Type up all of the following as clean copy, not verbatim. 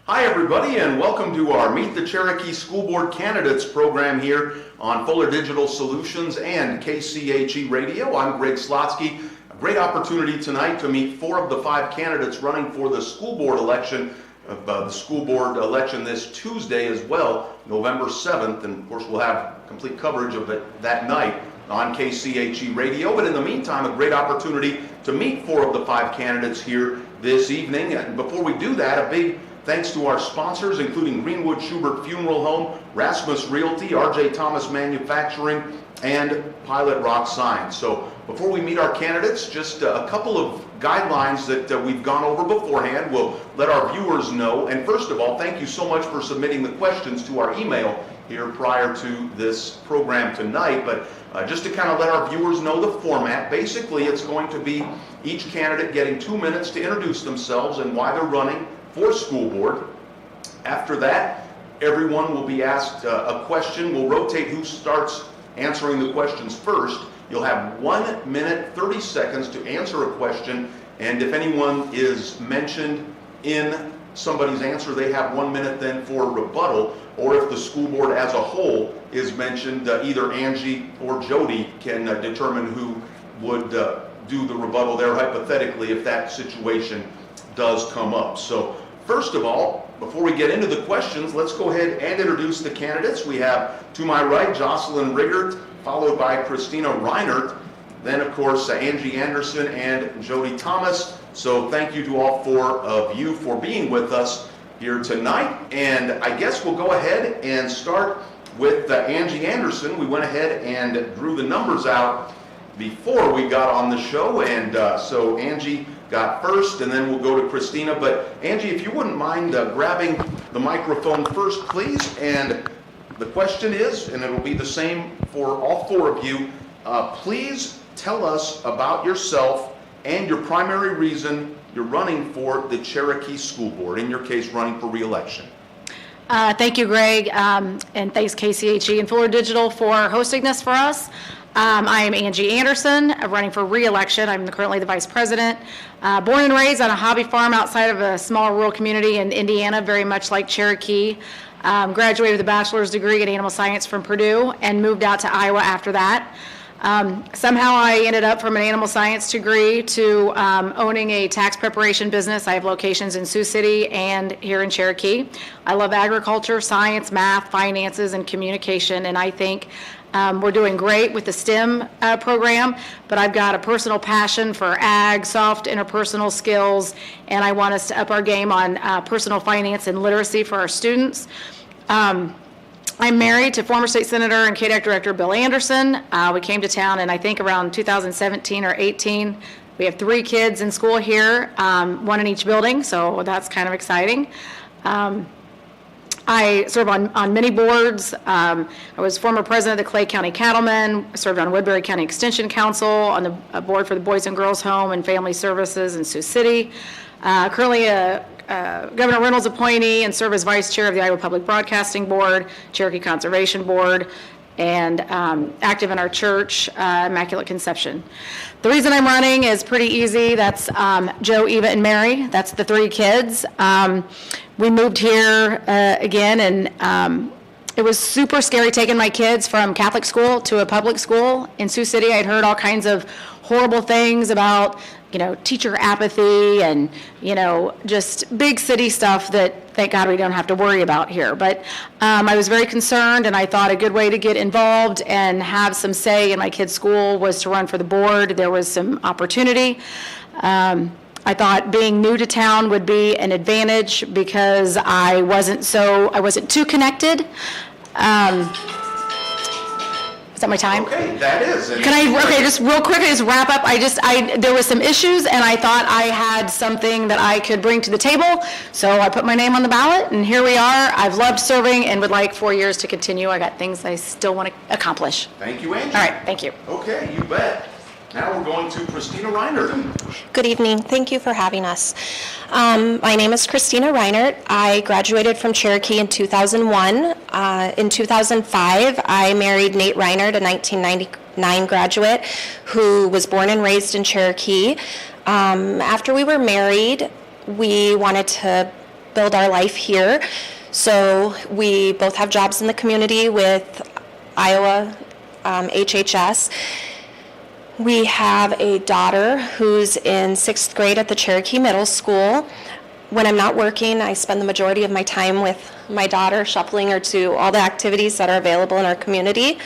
Hi everybody, and welcome to our Meet the Cherokee School Board Candidates program here on Fuller Digital Solutions and KCHE Radio. I'm Greg Slotsky. A great opportunity tonight to meet 4 of the 5 candidates running for the school board election, this Tuesday as well, November 7th, and of course we'll have complete coverage of it that night on KCHE Radio. But in the meantime, a great opportunity to meet 4 of the 5 candidates here this evening. And before we do that, a big thanks to our sponsors, including Greenwood Schubert Funeral Home, Rasmus Realty, RJ Thomas Manufacturing, and Pilot Rock Signs. So before we meet our candidates, just a couple of guidelines that we've gone over beforehand. We'll let our viewers know. And first of all, thank you so much for submitting the questions to our email here prior to this program tonight. But just to kind of let our viewers know the format, basically it's going to be each candidate getting 2 minutes to introduce themselves and why they're running for school board. After that, everyone will be asked a question. We'll rotate who starts answering the questions first. You'll have 1 minute, 30 seconds to answer a question, and if anyone is mentioned in somebody's answer, they have 1 minute then for rebuttal, or if the school board as a whole is mentioned, either Angie or Jody can determine who would do the rebuttal there hypothetically if that situation does come up. So first of all, before we get into the questions, let's go ahead and introduce the candidates. We have to my right Jocelyn Riggert, followed by Christina Reinert, then of course Angie Anderson and Jody Thomas. So thank you to all 4 of you for being with us here tonight. And I guess we'll go ahead and start with Angie Anderson. We went ahead and drew the numbers out before we got on the show, and so Angie got first, and then we'll go to Christina. But Angie, if you wouldn't mind grabbing the microphone first, please. And the question is, and it'll be the same for all 4 of you, please tell us about yourself and your primary reason you're running for the Cherokee School Board, in your case, running for re-election. Thank you, Greg, and thanks KCHE and Fuller Digital for hosting this for us. I am Angie Anderson, running for re-election. I'm currently the vice president. Born and raised on a hobby farm outside of a small rural community in Indiana, very much like Cherokee. Graduated with a bachelor's degree in animal science from Purdue and moved out to Iowa after that. Somehow I ended up from an animal science degree to owning a tax preparation business. I have locations in Sioux City and here in Cherokee. I love agriculture, science, math, finances, and communication, and I think we're doing great with the STEM program, but I've got a personal passion for ag, soft interpersonal skills, and I want us to up our game on personal finance and literacy for our students. I'm married to former state senator and KDAC director Bill Anderson. We came to town in I think around 2017 or 18. We have 3 kids in school here, 1 in each building, so that's kind of exciting. I serve on many boards. I was former president of the Clay County Cattlemen, served on Woodbury County Extension Council, on the board for the Boys and Girls Home and Family Services in Sioux City. Currently a Governor Reynolds appointee and serve as vice chair of the Iowa Public Broadcasting Board, Cherokee Conservation Board, and active in our church, Immaculate Conception. The reason I'm running is pretty easy. That's Joe, Eva, and Mary. That's the 3 kids. We moved here again, and it was super scary taking my kids from Catholic school to a public school in Sioux City. I'd heard all kinds of horrible things about, teacher apathy and, just big city stuff that, thank God, we don't have to worry about here. But I was very concerned, and I thought a good way to get involved and have some say in my kids' school was to run for the board. There was some opportunity. I thought being new to town would be an advantage because I wasn't too connected. Is that my time? Okay, that is. Just real quick, just wrap up. There were some issues, and I thought I had something that I could bring to the table, so I put my name on the ballot, and here we are. I've loved serving and would like 4 years to continue. I got things I still want to accomplish. Thank you, Angie. All right, thank you. Okay, you bet. Now we're going to Christina Reinert. Good evening. Thank you for having us. My name is Christina Reinert. I graduated from Cherokee in 2001. In 2005, I married Nate Reinert, a 1999 graduate who was born and raised in Cherokee. After we were married, we wanted to build our life here. So we both have jobs in the community with Iowa HHS. We have a daughter who's in 6th grade at the Cherokee Middle School. When I'm not working, I spend the majority of my time with my daughter, shuffling her to all the activities that are available in our community.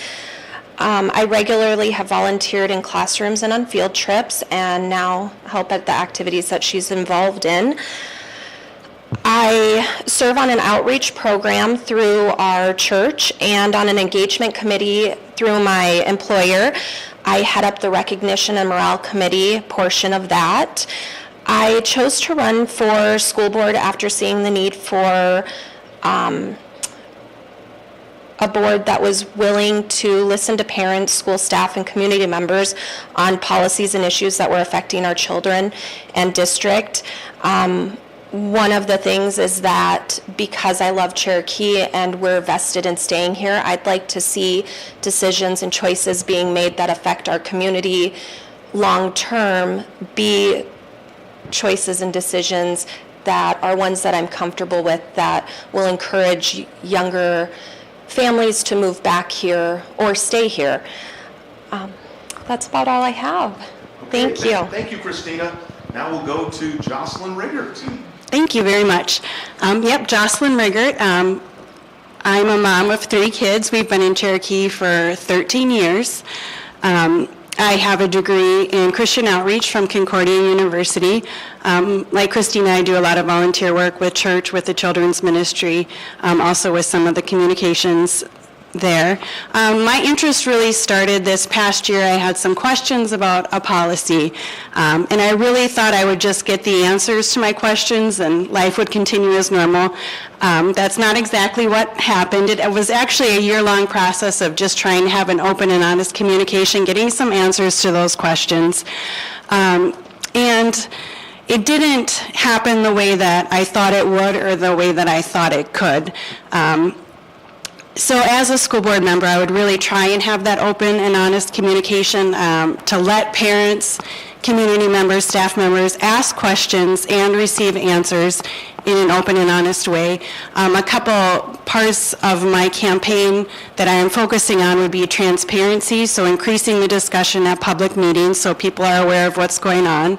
I regularly have volunteered in classrooms and on field trips, and now help at the activities that she's involved in. I serve on an outreach program through our church and on an engagement committee through my employer. I head up the recognition and morale committee portion of that. I chose to run for school board after seeing the need for a board that was willing to listen to parents, school staff, and community members on policies and issues that were affecting our children and district. One of the things is that because I love Cherokee and we're vested in staying here, I'd like to see decisions and choices being made that affect our community long-term be choices and decisions that are ones that I'm comfortable with, that will encourage younger families to move back here or stay here. That's about all I have. Okay, Thank you. Thank you, Christina. Now we'll go to Jocelyn Riggert. Thank you very much. Jocelyn Riggert. I'm a mom of 3 kids. We've been in Cherokee for 13 years. I have a degree in Christian outreach from Concordia University. Like Christina, I do a lot of volunteer work with church, with the children's ministry, also with some of the communications there. My interest really started this past year. I had some questions about a policy, and I really thought I would just get the answers to my questions and life would continue as normal. That's not exactly what happened. It was actually a year-long process of just trying to have an open and honest communication, getting some answers to those questions. And it didn't happen the way that I thought it would or the way that I thought it could. So as a school board member, I would really try and have that open and honest communication to let parents, community members, staff members ask questions and receive answers in an open and honest way. A couple parts of my campaign that I am focusing on would be transparency, so increasing the discussion at public meetings so people are aware of what's going on.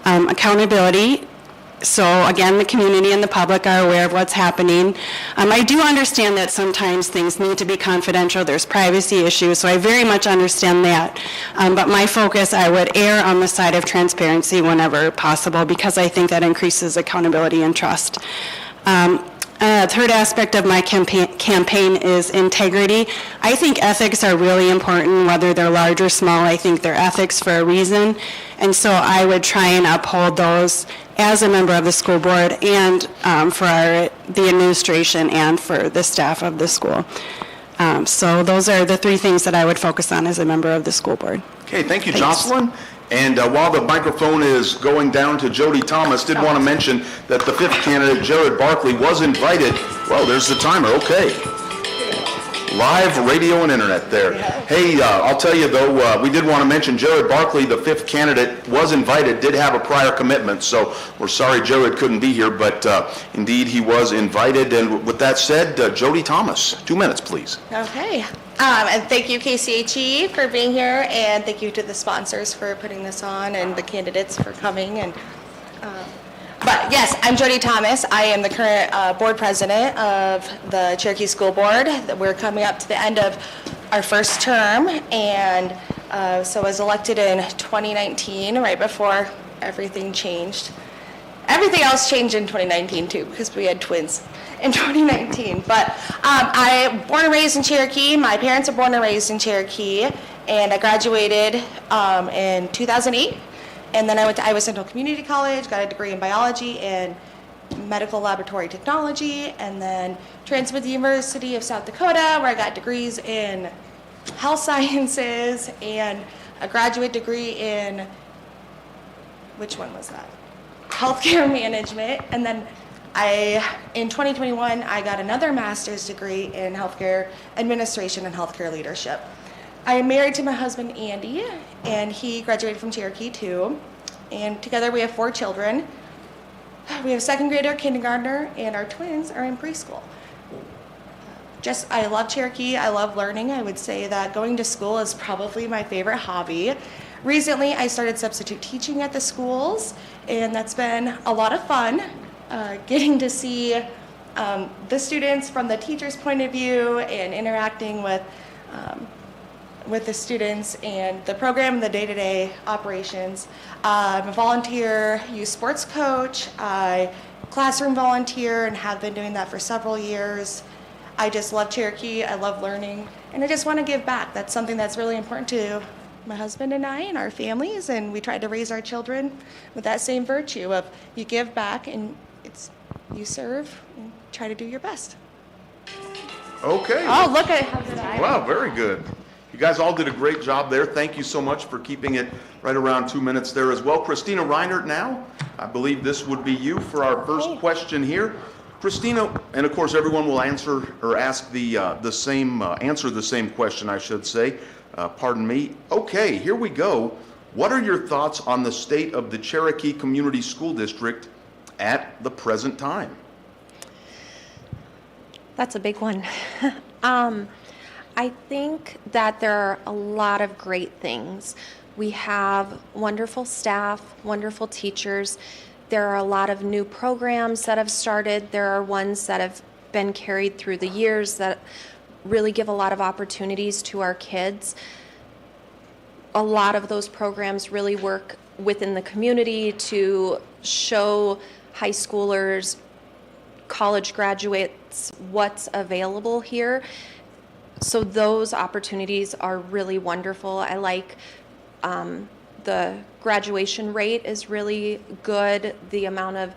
Accountability. So again, the community and the public are aware of what's happening. I do understand that sometimes things need to be confidential. There's privacy issues, so I very much understand that. But my focus, I would err on the side of transparency whenever possible because I think that increases accountability and trust. Third aspect of my campaign is integrity. I think ethics are really important, whether they're large or small. I think they're ethics for a reason. And so I would try and uphold those as a member of the school board and for the administration and for the staff of the school. So those are the 3 things that I would focus on as a member of the school board. Okay, thank you, Thanks. Jocelyn. And while the microphone is going down to Jody Thomas, did want to mention that the 5th candidate, Jared Barkley, was invited. Well, there's the timer. Okay. Live radio and internet there. Hey, I'll tell you though, we did want to mention Jared Barkley, the 5th candidate, was invited, did have a prior commitment, so we're sorry Jared couldn't be here, but indeed he was invited. And with that said, Jody Thomas, 2 minutes, please. Okay. And thank you, KCHE, for being here, and thank you to the sponsors for putting this on and the candidates for coming. And but yes, I'm Jody Thomas. I am the current board president of the Cherokee School Board. We're coming up to the end of our first term, and so I was elected in 2019, right before everything changed. Everything else changed in 2019 too, because we had twins in 2019. But I'm born and raised in Cherokee. My parents are born and raised in Cherokee, and I graduated in 2008. And then I went to Iowa Central Community College, got a degree in biology and medical laboratory technology, and then transferred to the University of South Dakota, where I got degrees in health sciences and a graduate degree in, which one was that? Healthcare management. And then in 2021, I got another master's degree in healthcare administration and healthcare leadership. I am married to my husband, Andy, and he graduated from Cherokee too. and together we have 4 children. We have a second grader, kindergartner, and our twins are in preschool. I love Cherokee. I love learning. I would say that going to school is probably my favorite hobby. Recently, I started substitute teaching at the schools, and that's been a lot of fun, getting to see the students from the teacher's point of view and interacting with the students and the program and the day-to-day operations. I'm a volunteer youth sports coach. I classroom volunteer and have been doing that for several years. I just love Cherokee. I love learning, and I just want to give back. That's something that's really important to my husband and I and our families, and we try to raise our children with that same virtue of you give back and you serve and try to do your best. Okay. Oh, look at how good I am. Wow, very good. You guys all did a great job there. Thank you so much for keeping it right around 2 minutes there as well. Christina Reinert now, I believe this would be you for our first question here. Christina, and of course everyone will answer or ask the same question, I should say. Pardon me. Okay, here we go. What are your thoughts on the state of the Cherokee Community School District at the present time? That's a big one. I think that there are a lot of great things. We have wonderful staff, wonderful teachers. There are a lot of new programs that have started. There are ones that have been carried through the years that really give a lot of opportunities to our kids. A lot of those programs really work within the community to show high schoolers, college graduates, what's available here. So those opportunities are really wonderful. I like the graduation rate is really good. The amount of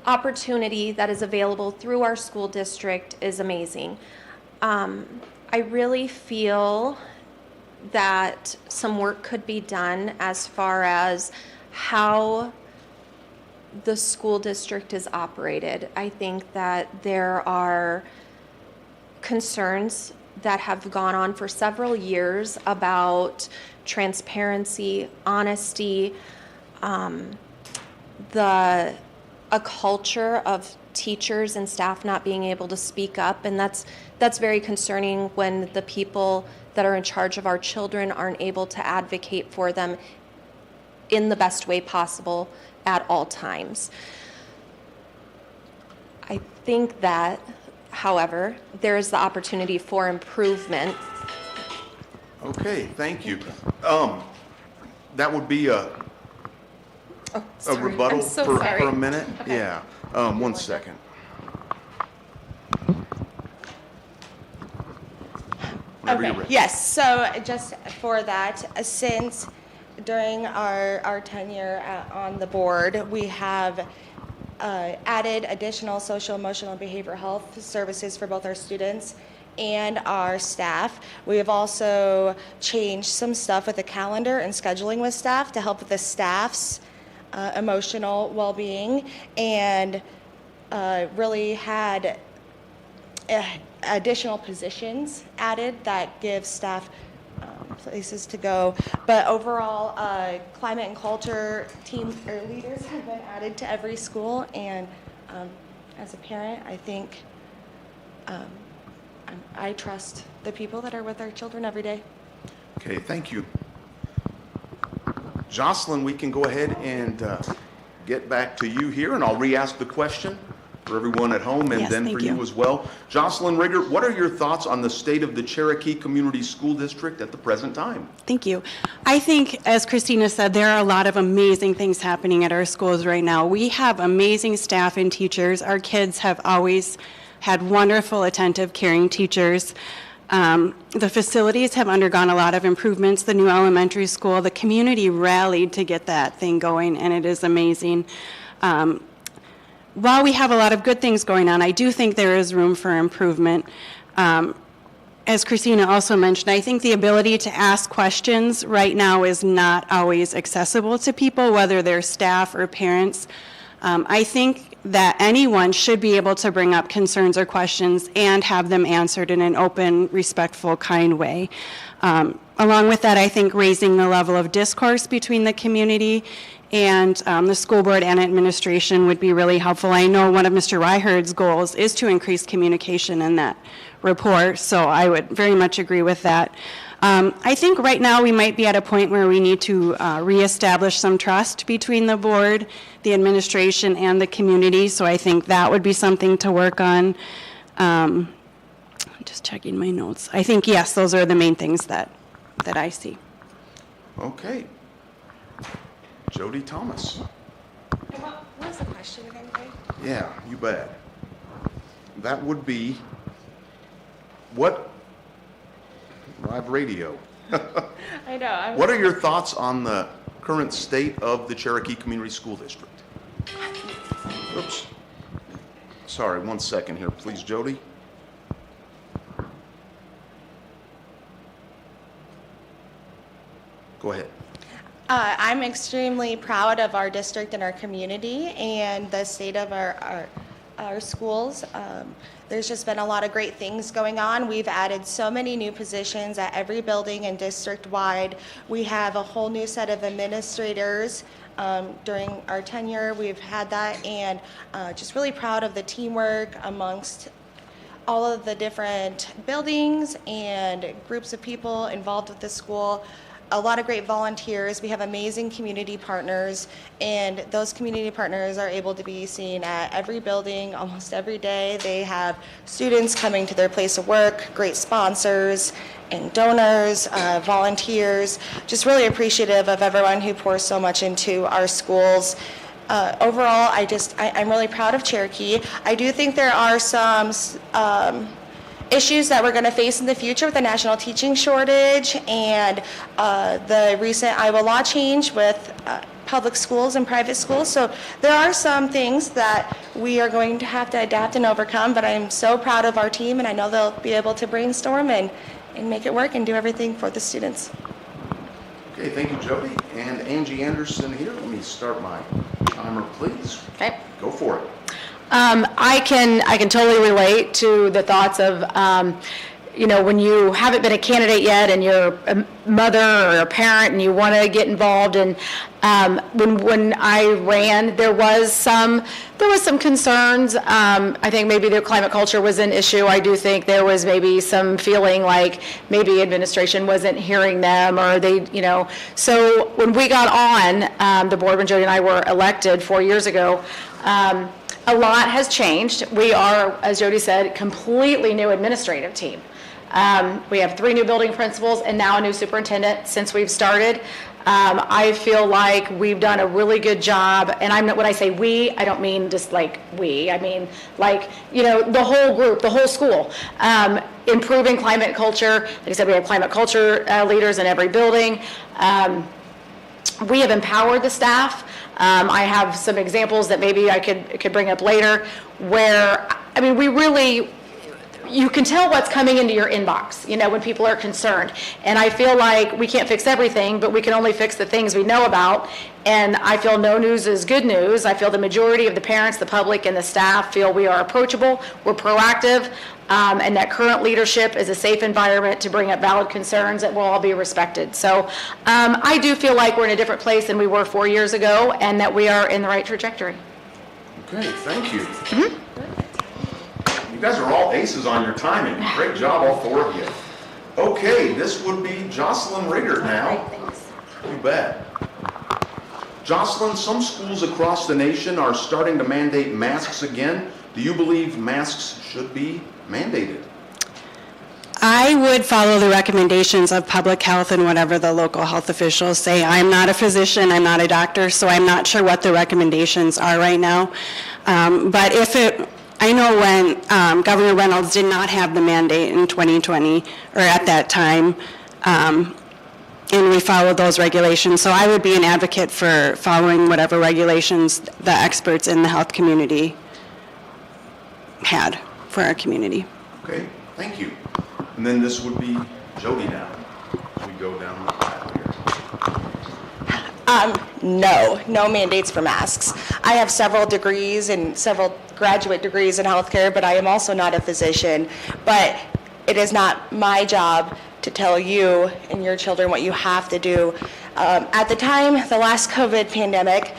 opportunity that is available through our school district is amazing. I really feel that some work could be done as far as how the school district is operated. I think that there are concerns that have gone on for several years about transparency, honesty, a culture of teachers and staff not being able to speak up, and that's very concerning when the people that are in charge of our children aren't able to advocate for them in the best way possible at all times. I think that, however, there is the opportunity for improvement. Okay, thank you. That would be a rebuttal I'm so for sorry. a minute? Okay. Yeah, 1 second. Whenever you're ready. Yes, so just for that, since during our tenure on the board, we have added additional social, emotional, and behavioral health services for both our students and our staff. We have also changed some stuff with the calendar and scheduling with staff to help with the staff's emotional well-being, and really had additional positions added that give staff places to go. But overall, climate and culture team or leaders have been added to every school, and as a parent, I think I trust the people that are with our children every day. Okay, thank you. Jocelyn, we can go ahead and get back to you here, and I'll re-ask the question for everyone at home and Yes, then thank for you you. as well. Jocelyn Rigger, what are your thoughts on the state of the Cherokee Community School District at the present time? Thank you. I think, as Christina said, there are a lot of amazing things happening at our schools right now. We have amazing staff and teachers. Our kids have always had wonderful, attentive, caring teachers. The facilities have undergone a lot of improvements. The new elementary school, the community rallied to get that thing going, and it is amazing. While we have a lot of good things going on, I do think there is room for improvement. as Christina also mentioned, I think the ability to ask questions right now is not always accessible to people, whether they're staff or parents. I think that anyone should be able to bring up concerns or questions and have them answered in an open, respectful, kind way. Along with that, I think raising the level of discourse between the community and the school board and administration would be really helpful. I know one of Mr. Ryherd's goals is to increase communication in that report, so I would very much agree with that. I think right now we might be at a point where we need to reestablish some trust between the board, the administration, and the community, so I think that would be something to work on. Just checking my notes. I think, yes, those are the main things that I see. Okay. Jody Thomas. What was the question again, Craig? Yeah, you bet. That would be, what, live radio. I know. What are your thoughts on the current state of the Cherokee Community School District? Oops. Sorry, 1 second here, please, Jody. Go ahead. I'm extremely proud of our district and our community and the state of our schools. There's just been a lot of great things going on. We've added so many new positions at every building and district-wide. We have a whole new set of administrators. During our tenure, we've had that, and just really proud of the teamwork amongst all of the different buildings and groups of people involved with the school. A lot of great volunteers. We have amazing community partners, and those community partners are able to be seen at every building almost every day. They have students coming to their place of work, great sponsors and donors, volunteers. Just really appreciative of everyone who pours so much into our schools. Overall, I'm really proud of Cherokee. I do think there are some issues that we're going to face in the future with the national teaching shortage and the recent Iowa law change with public schools and private schools. So there are some things that we are going to have to adapt and overcome, but I'm so proud of our team, and I know they'll be able to brainstorm and make it work and do everything for the students. Okay, thank you, Jody. And Angie Anderson here. Let me start my timer, please. Okay. Go for it. I can totally relate to the thoughts of, when you haven't been a candidate yet and you're a mother or a parent and you want to get involved. And when I ran, there was some concerns. I think maybe the climate culture was an issue. I do think there was maybe some feeling like maybe administration wasn't hearing them, or they, So when we got on the board, when Jody and I were elected 4 years ago, a lot has changed. We are, as Jody said, completely new administrative team. We have 3 new building principals and now a new superintendent since we've started. I feel like we've done a really good job, and when I say we, I don't mean just like we. I mean like, the whole group, the whole school. Improving climate culture. Like I said, we have climate culture leaders in every building. We have empowered the staff. I have some examples that maybe I could bring up later where, we really, you can tell what's coming into your inbox, when people are concerned. And I feel like we can't fix everything, but we can only fix the things we know about. And I feel no news is good news. I feel the majority of the parents, the public, and the staff feel we are approachable, we're proactive, and that current leadership is a safe environment to bring up valid concerns that will all be respected. So I do feel like we're in a different place than we were 4 years ago, and that we are in the right trajectory. Okay, thank you. Mm-hmm. You guys are all aces on your timing. Great job, all 4 of you. Okay, this would be Jocelyn Rader now. You bet. Jocelyn, some schools across the nation are starting to mandate masks again. Do you believe masks should be mandated? I would follow the recommendations of public health and whatever the local health officials say. I'm not a physician, I'm not a doctor, so I'm not sure what the recommendations are right now. But I know when Governor Reynolds did not have the mandate in 2020, or at that time, and we followed those regulations. So I would be an advocate for following whatever regulations the experts in the health community had for our community. Okay, thank you. And then this would be Jody now, as we go down the aisle here. No mandates for masks. I have several degrees and several graduate degrees in healthcare, but I am also not a physician. But it is not my job to tell you and your children what you have to do. At the time, the last COVID pandemic,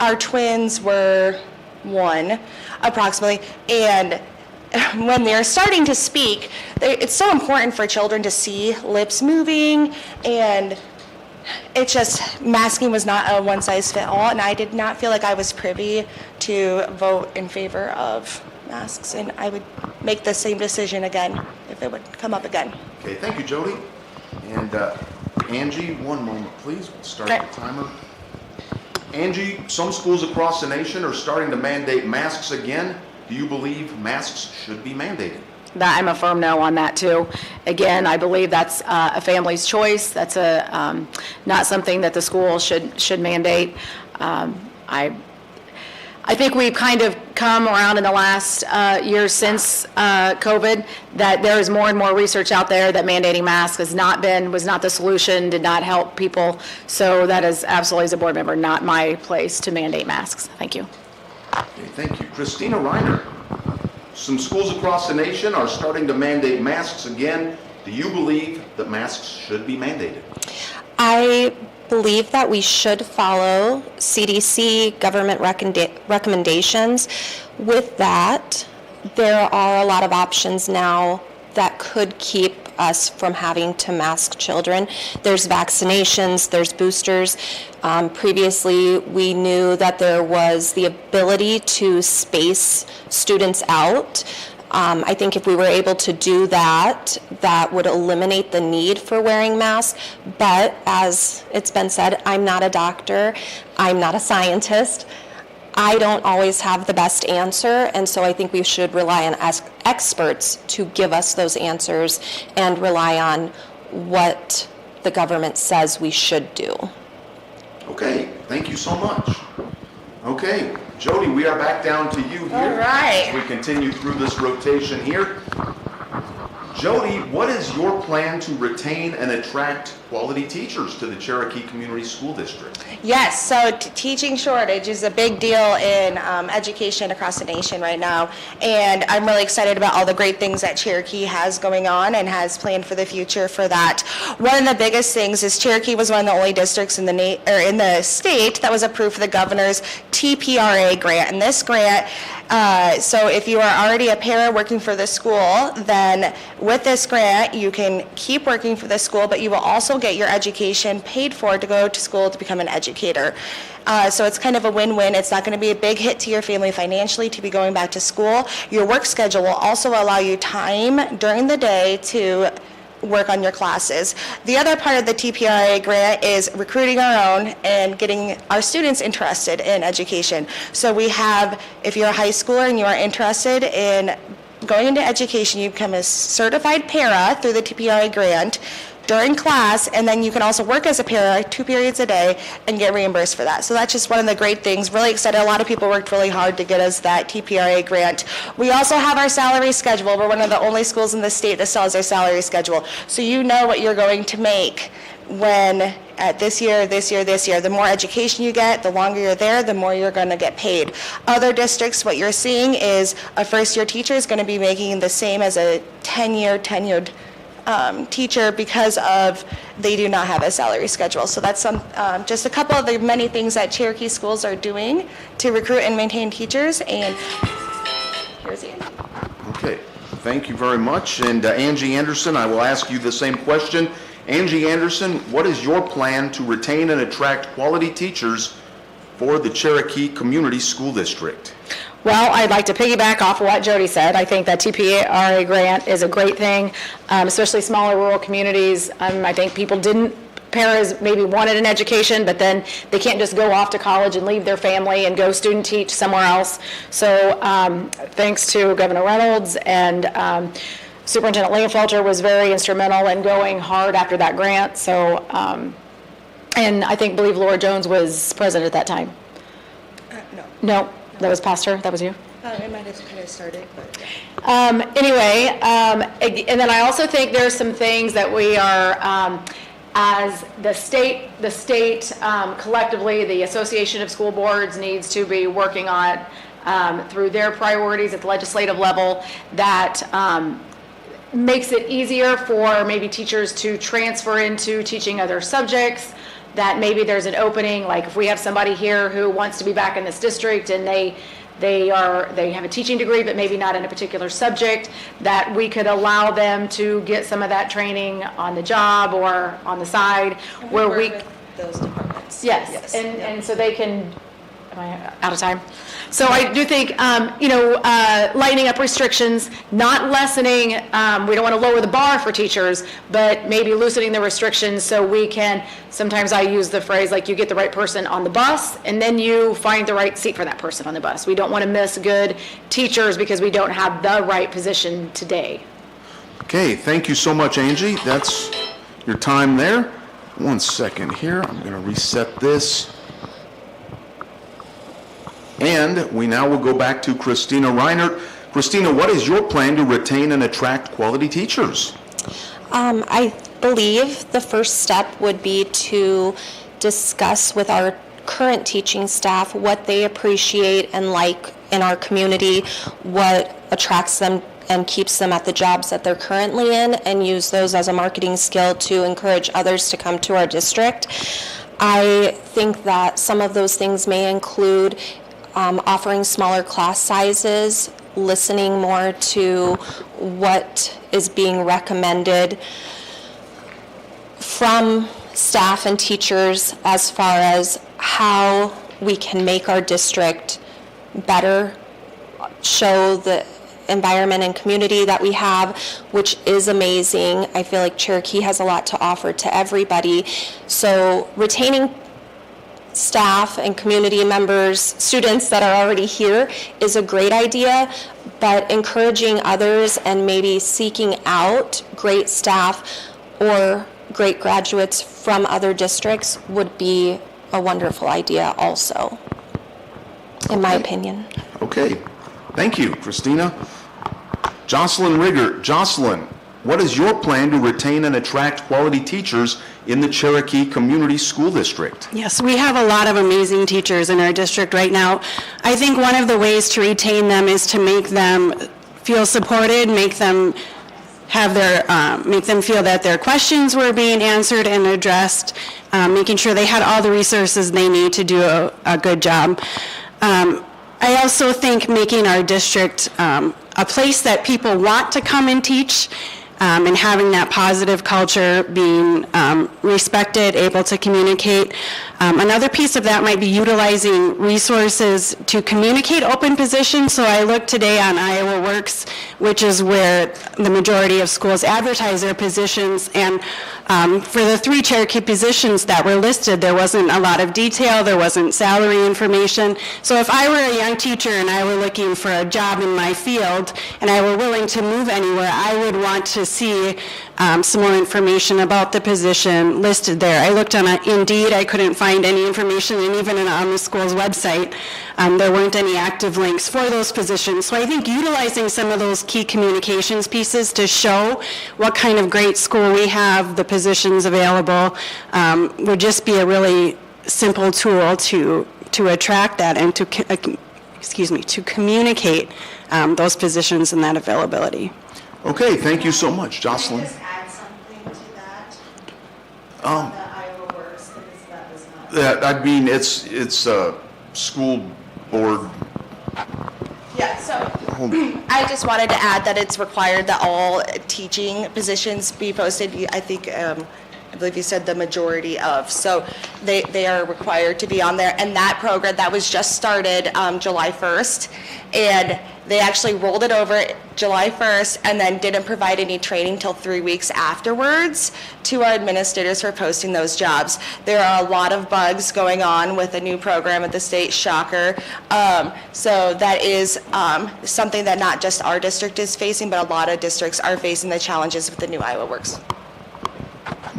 our twins were 1, approximately, and when they're starting to speak, it's so important for children to see lips moving, and it's just, masking was not a one-size-fit-all, and I did not feel like I was privy to vote in favor of masks, and I would make the same decision again if it would come up again. Okay, thank you, Jody. And Angie, one moment, please. We'll start the timer. Angie, some schools across the nation are starting to mandate masks again. Do you believe masks should be mandated? I'm a firm no on that too. Again, I believe that's a family's choice. That's not something that the school should mandate. I think we've kind of come around in the last year since COVID that there is more and more research out there that mandating masks was not the solution, did not help people. So that is absolutely, as a board member, not my place to mandate masks. Thank you. Okay, thank you. Christina Reiner, some schools across the nation are starting to mandate masks again. Do you believe that masks should be mandated? I believe that we should follow CDC government recommendations. With that, there are a lot of options now that could keep us from having to mask children. There's vaccinations, there's boosters. Previously, we knew that there was the ability to space students out. I think if we were able to do that, that would eliminate the need for wearing masks. But as it's been said, I'm not a doctor, I'm not a scientist. I don't always have the best answer, and so I think we should rely on experts to give us those answers and rely on what the government says we should do. Okay, thank you so much. Okay, Jody, we are back down to you here. All right. As we continue through this rotation here. Jody, what is your plan to retain and attract quality teachers to the Cherokee Community School District? Yes, so teaching shortage is a big deal in education across the nation right now, and I'm really excited about all the great things that Cherokee has going on and has planned for the future for that. One of the biggest things is Cherokee was one of the only districts in the state that was approved for the governor's TPRA grant, and this grant, so if you are already a para working for the school, then with this grant you can keep working for the school, but you will also get your education paid for to go to school to become an educator. So it's kind of a win-win. It's not going to be a big hit to your family financially to be going back to school. Your work schedule will also allow you time during the day to work on your classes. The other part of the TPRA grant is recruiting our own and getting our students interested in education. So we have, if you're a high schooler and you are interested in going into education, you become a certified para through the TPRA grant during class, and then you can also work as a para 2 periods a day and get reimbursed for that. So that's just one of the great things. Really excited. A lot of people worked really hard to get us that TPRA grant. We also have our salary schedule. We're one of the only schools in the state that sells their salary schedule. So you know what you're going to make when at this year. The more education you get, the longer you're there, the more you're going to get paid. Other districts, what you're seeing is a first-year teacher is going to be making the same as a tenured teacher because of they do not have a salary schedule. So that's just a couple of the many things that Cherokee schools are doing to recruit and maintain teachers. And here's Ian. Okay, thank you very much. And Angie Anderson, I will ask you the same question. Angie Anderson, what is your plan to retain and attract quality teachers for the Cherokee Community School District? Well, I'd like to piggyback off of what Jody said. I think that TPRA grant is a great thing, especially smaller rural communities. I think paras maybe wanted an education, but then they can't just go off to college and leave their family and go student teach somewhere else. So thanks to Governor Reynolds and Superintendent Lingenfelter was very instrumental in going hard after that grant. So, and I believe Laura Jones was president at that time. No. No, that was Pastor. That was you? It might have kind of started, but. Anyway, and then I also think there's some things that we are, as the state collectively, the Association of School Boards needs to be working on through their priorities at the legislative level that makes it easier for maybe teachers to transfer into teaching other subjects, that maybe there's an opening, like if we have somebody here who wants to be back in this district and they have a teaching degree, but maybe not in a particular subject, that we could allow them to get some of that training on the job or on the side, where we. Work with those departments. Yes, Yep. and so they can, am I out of time? So I do think, lightening up restrictions, not lessening, we don't want to lower the bar for teachers, but maybe loosening the restrictions so we can, sometimes I use the phrase, like, you get the right person on the bus, and then you find the right seat for that person on the bus. We don't want to miss good teachers because we don't have the right position today. Okay, thank you so much, Angie. That's your time there. 1 second here. I'm going to reset this. And we now will go back to Christina Reinert. Christina, what is your plan to retain and attract quality teachers? I believe the first step would be to discuss with our current teaching staff what they appreciate and like in our community, what attracts them and keeps them at the jobs that they're currently in, and use those as a marketing skill to encourage others to come to our district. I think that some of those things may include offering smaller class sizes, listening more to what is being recommended from staff and teachers as far as how we can make our district better, show the environment and community that we have, which is amazing. I feel like Cherokee has a lot to offer to everybody. So retaining staff and community members, students that are already here is a great idea, but encouraging others and maybe seeking out great staff or great graduates from other districts would be a wonderful idea also, in my opinion. Okay, thank you, Christina. Jocelyn Rigger. Jocelyn, what is your plan to retain and attract quality teachers in the Cherokee Community School District? Yes, we have a lot of amazing teachers in our district right now. I think one of the ways to retain them is to make them feel supported, make them feel that their questions were being answered and addressed, making sure they had all the resources they need to do a good job. I also think making our district a place that people want to come and teach, and having that positive culture, being respected, able to communicate. Another piece of that might be utilizing resources to communicate open positions. So I looked today on Iowa Works, which is where the majority of schools advertise their positions, and for the 3 Cherokee positions that were listed, there wasn't a lot of detail, there wasn't salary information. So if I were a young teacher and I were looking for a job in my field and I were willing to move anywhere, I would want to see some more information about the position listed there. I looked on Indeed, I couldn't find any information, and even on the school's website, there weren't any active links for those positions. So I think utilizing some of those key communications pieces to show what kind of great school we have, the positions available, would just be a really simple tool to attract that and to communicate those positions and that availability. Okay, thank you so much, Jocelyn. Can I just add something to that? On the Iowa Works, because that was not. I mean, it's a school board. Yeah, so I just wanted to add that it's required that all teaching positions be posted. I think, I believe you said the majority of. So they are required to be on there. And that program, that was just started July 1st. And they actually rolled it over July 1st and then didn't provide any training till 3 weeks afterwards to our administrators for posting those jobs. There are a lot of bugs going on with a new program at the state, shocker. So that is something that not just our district is facing, but a lot of districts are facing the challenges with the new Iowa Works.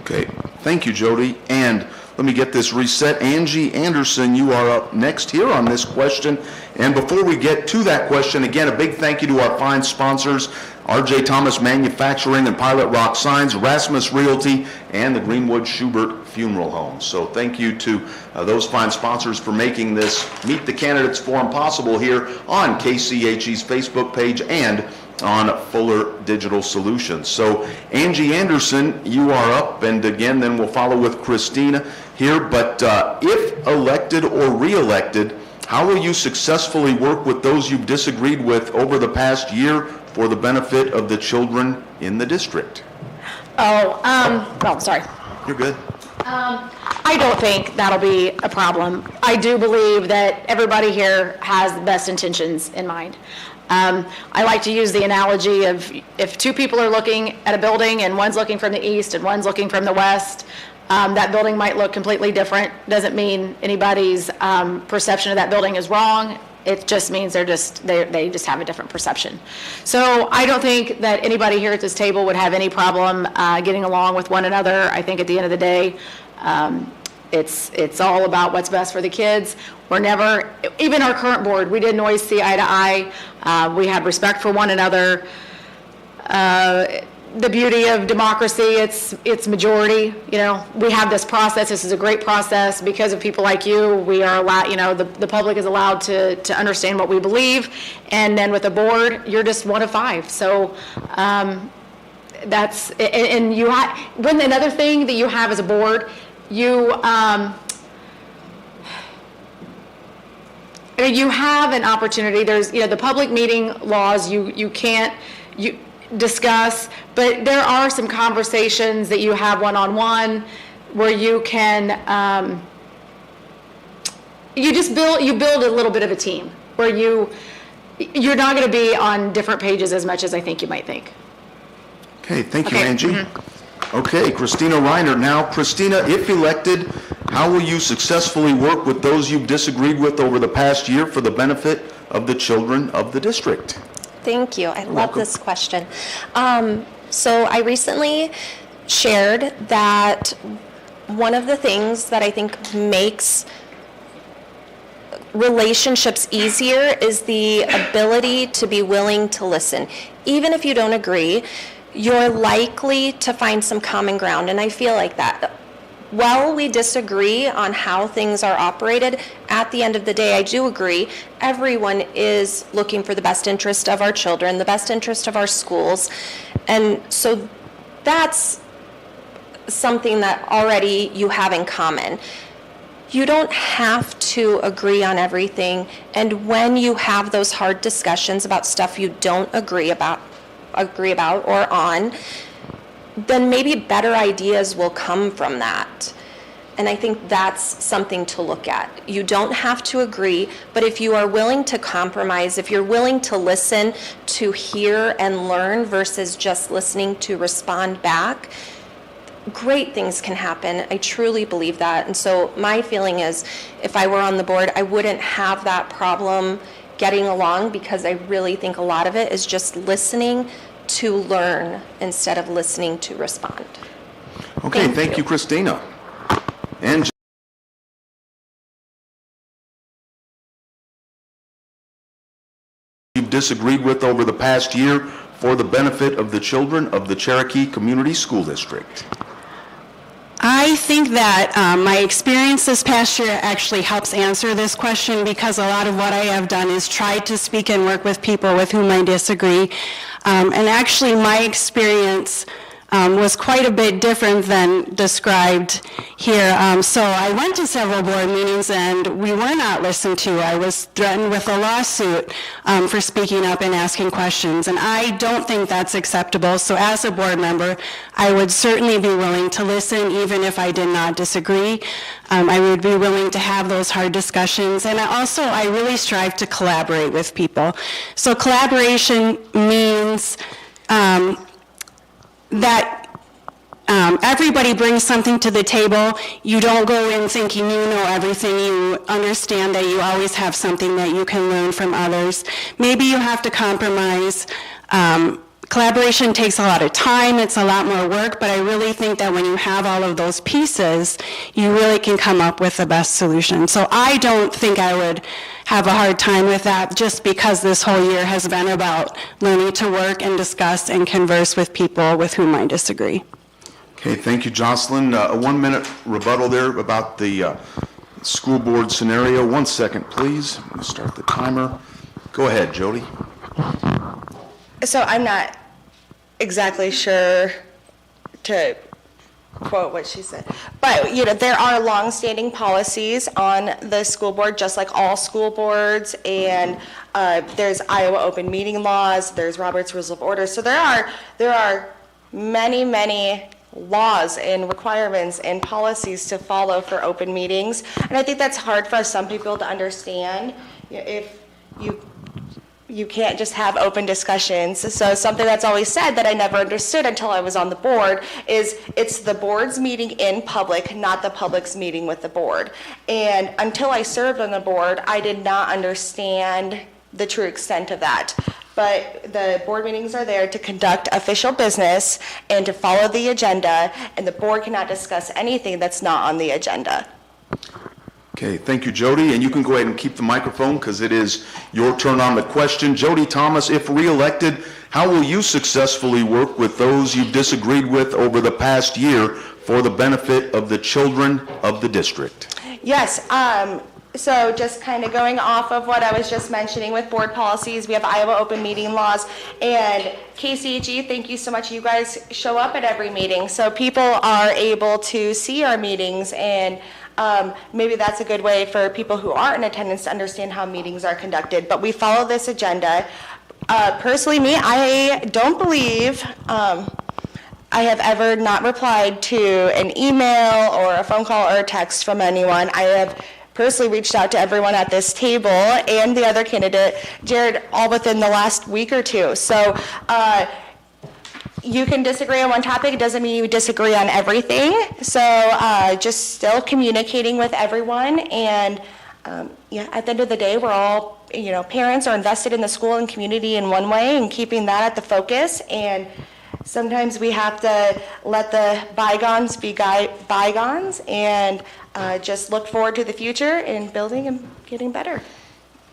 Okay, thank you, Jody. And let me get this reset. Angie Anderson, you are up next here on this question. And before we get to that question, again, a big thank you to our fine sponsors, R.J. Thomas Manufacturing and Pilot Rock Signs, Rasmus Realty, and the Greenwood Schubert Funeral Home. So thank you to those fine sponsors for making this Meet the Candidates Forum possible here on KCHE's Facebook page and on Fuller Digital Solutions. So Angie Anderson, you are up, and again, then we'll follow with Christina here. But if elected or re-elected, how will you successfully work with those you've disagreed with over the past year for the benefit of the children in the district? Sorry. You're good. I don't think that'll be a problem. I do believe that everybody here has the best intentions in mind. I like to use the analogy of if two people are looking at a building and one's looking from the east and one's looking from the west, that building might look completely different. Doesn't mean anybody's perception of that building is wrong. It just means they just have a different perception. So I don't think that anybody here at this table would have any problem getting along with one another. I think at the end of the day, it's all about what's best for the kids. We're never, even our current board, we didn't always see eye to eye. We had respect for one another. The beauty of democracy, it's majority. You know, we have this process. This is a great process because of people like you. We are allowed, you know, the public is allowed to understand what we believe. And then with the board, you're just one of five. So that's, and you have, when another thing that you have as a board, you have an opportunity. There's, you know, the public meeting laws, you can't discuss, but there are some conversations that you have one-on-one where you can, you build a little bit of a team where you're not going to be on different pages as much as I think you might think. Okay, thank you, Angie. Okay, Christina Reiner now. Christina, if elected, how will you successfully work with those you've disagreed with over the past year for the benefit of the children of the district? Thank you. I love this question. So I recently shared that one of the things that I think makes relationships easier is the ability to be willing to listen. Even if you don't agree, you're likely to find some common ground, and I feel like that. While we disagree on how things are operated, at the end of the day, I do agree, everyone is looking for the best interest of our children, the best interest of our schools, and so that's something that already you have in common. You don't have to agree on everything, and when you have those hard discussions about stuff you don't agree about or on, then maybe better ideas will come from that. And I think that's something to look at. You don't have to agree, but if you are willing to compromise, if you're willing to listen, to hear and learn versus just listening to respond back, great things can happen. I truly believe that. And so my feeling is if I were on the board, I wouldn't have that problem getting along, because I really think a lot of it is just listening to learn instead of listening to respond. Okay, thank you, Christina. And you've disagreed with over the past year for the benefit of the children of the Cherokee Community School District. I think that my experience this past year actually helps answer this question, because a lot of what I have done is try to speak and work with people with whom I disagree. And actually my experience was quite a bit different than described here. So I went to several board meetings and we were not listened to. I was threatened with a lawsuit for speaking up and asking questions, and I don't think that's acceptable. So as a board member, I would certainly be willing to listen even if I did not disagree. I would be willing to have those hard discussions, and I really strive to collaborate with people. So collaboration means that everybody brings something to the table. You don't go in thinking you know everything. You understand that you always have something that you can learn from others. Maybe you have to compromise Collaboration takes a lot of time, it's a lot more work, but I really think that when you have all of those pieces, you really can come up with the best solution. So I don't think I would have a hard time with that, just because this whole year has been about learning to work and discuss and converse with people with whom I disagree. Okay, thank you, Jocelyn. A 1-minute rebuttal there about the school board scenario. 1 second, please. Let me start the timer. Go ahead, Jody. So I'm not exactly sure to quote what she said, but there are longstanding policies on the school board, just like all school boards, and there's Iowa open meeting laws, there's Robert's Rules of Order. So there are many laws and requirements and policies to follow for open meetings, and I think that's hard for some people to understand. If you can't just have open discussions. So something that's always said that I never understood until I was on the board is it's the board's meeting in public, not the public's meeting with the board. And until I served on the board, I did not understand the true extent of that. But the board meetings are there to conduct official business and to follow the agenda, and the board cannot discuss anything that's not on the agenda. Okay, thank you, Jody, and you can go ahead and keep the microphone because it is your turn on the question. Jody Thomas, if reelected, how will you successfully work with those you've disagreed with over the past year for the benefit of the children of the district? Yes, so just kind of going off of what I was just mentioning with board policies, we have Iowa open meeting laws, and KCHE, thank you so much. You guys show up at every meeting, so people are able to see our meetings, and maybe that's a good way for people who aren't in attendance to understand how meetings are conducted. But we follow this agenda. Personally, I don't believe I have ever not replied to an email or a phone call or a text from anyone. I have personally reached out to everyone at this table and the other candidate, Jared, all within the last week or two. So you can disagree on one topic, it doesn't mean you disagree on everything. So just still communicating with everyone, and at the end of the day, we're all, parents are invested in the school and community in one way, and keeping that at the focus. And sometimes we have to let the bygones be bygones, and just look forward to the future and building and getting better.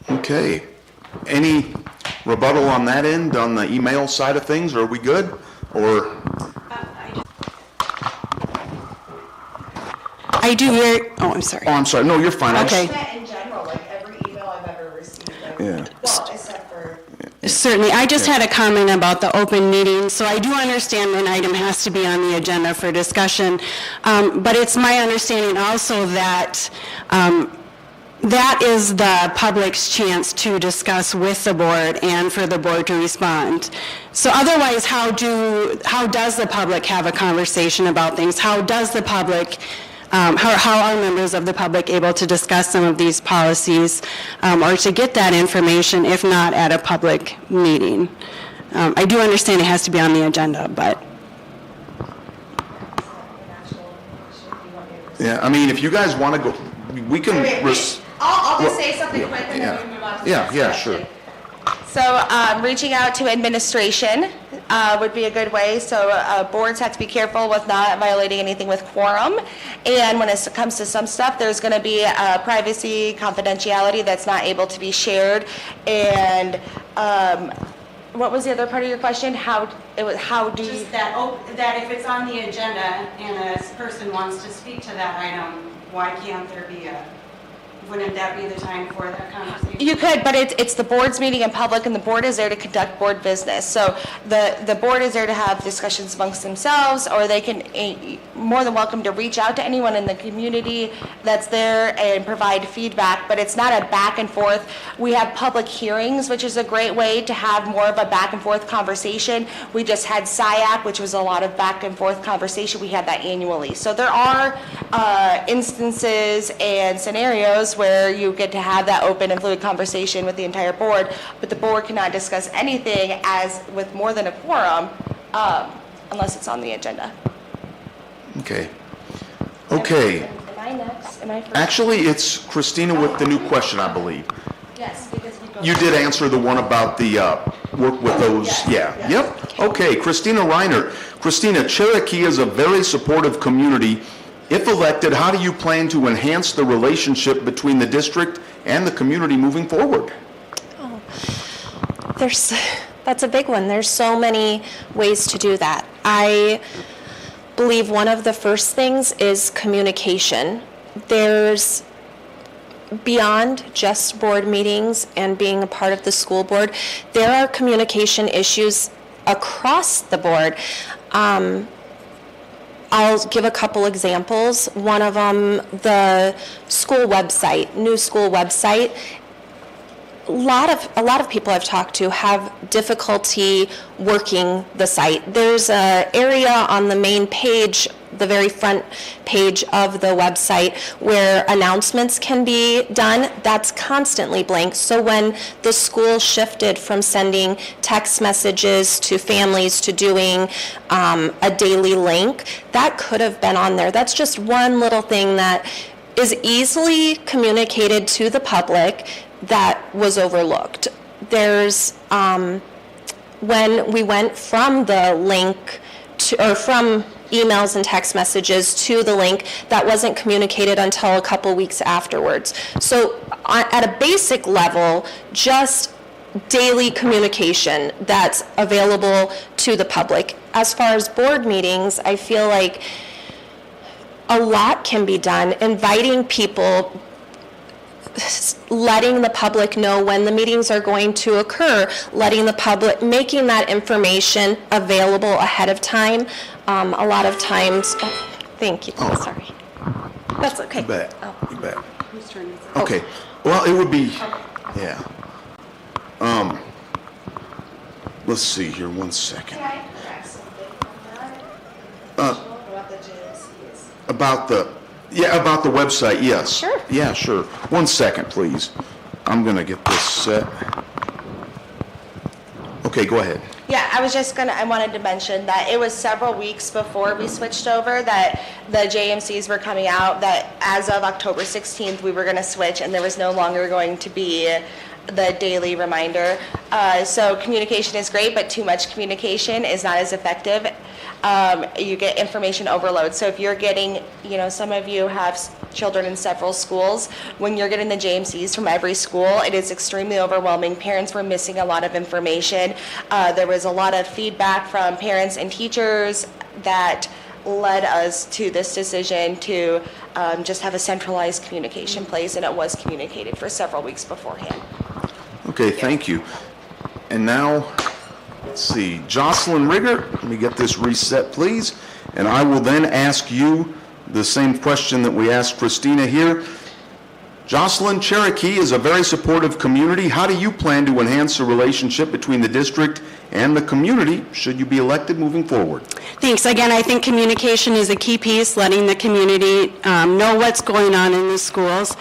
Okay. Any rebuttal on that end, on the email side of things? Are we good? Or I do hear, I'm sorry. Oh, I'm sorry. No, you're fine. Okay. In general, like every email I've ever received, Yeah. well, except for Certainly. I just had a comment about the open meeting. So I do understand an item has to be on the agenda for discussion, but it's my understanding also that that is the public's chance to discuss with the board and for the board to respond. So otherwise, how does the public have a conversation about things? How does the public, how are members of the public able to discuss some of these policies or to get that information if not at a public meeting? I do understand it has to be on the agenda, but. Yeah, I mean, if you guys want to go, we can. I'll just say something quick and then we can move on to the next Sure. question. So reaching out to administration would be a good way. So boards have to be careful with not violating anything with quorum. And when it comes to some stuff, there's going to be privacy, confidentiality that's not able to be shared. And what was the other part of your question? How do you? Just that if it's on the agenda and a person wants to speak to that item, why can't there be wouldn't that be the time for that conversation? You could, but it's the board's meeting in public, and the board is there to conduct board business. So the board is there to have discussions amongst themselves, or they can, more than welcome to reach out to anyone in the community that's there and provide feedback, but it's not a back and forth. We have public hearings, which is a great way to have more of a back and forth conversation. We just had SIAC, which was a lot of back and forth conversation. We had that annually. So there are instances and scenarios where you get to have that open and fluid conversation with the entire board, but the board cannot discuss anything as with more than a quorum unless it's on the agenda. Okay. Am I next? Am I first? Actually, it's Christina with the new question, I believe. Yes, because we go. You did answer the one about the work with those? Yeah, yep. Okay, Christina Reiner. Christina, Cherokee is a very supportive community. If elected, how do you plan to enhance the relationship between the district and the community moving forward? That's a big one. There's so many ways to do that. I believe one of the first things is communication. There's beyond just board meetings and being a part of the school board, there are communication issues across the board. I'll give a couple examples. One of them, the school website, new school website. A lot of people I've talked to have difficulty working the site. There's an area on the main page, the very front page of the website, where announcements can be done. That's constantly blank. So when the school shifted from sending text messages to families to doing a daily link, that could have been on there. That's just one little thing that is easily communicated to the public that was overlooked. There's, when we went from the link to, or from emails and text messages to the link, that wasn't communicated until a couple weeks afterwards. So at a basic level, just daily communication that's available to the public. As far as board meetings, I feel like a lot can be done, inviting people, letting the public know when the meetings are going to occur, letting the public, making that information available ahead of time. A lot of times, thank you, sorry. That's okay. You bet, you bet. Whose turn is it? Okay, well, it would be, yeah. Let's see here, one second. Can I correct something on that? About the JMCs. About the website, yes. Sure. Yeah, sure. One second, please. I'm gonna get this set. Okay, go ahead. Yeah, I wanted to mention that it was several weeks before we switched over that the JMCs were coming out, that as of October 16th, we were going to switch and there was no longer going to be the daily reminder. So communication is great, but too much communication is not as effective. You get information overload. So if you're getting, some of you have children in several schools, when you're getting the JMCs from every school, it is extremely overwhelming. Parents were missing a lot of information. There was a lot of feedback from parents and teachers that led us to this decision to just have a centralized communication place, and it was communicated for several weeks beforehand. Okay, thank you. And now, let's see, Jocelyn Rigger, let me get this reset, please. And I will then ask you the same question that we asked Christina here. Jocelyn, Cherokee is a very supportive community. How do you plan to enhance the relationship between the district and the community should you be elected moving forward? Thanks. Again, I think communication is a key piece, letting the community know what's going on in the schools,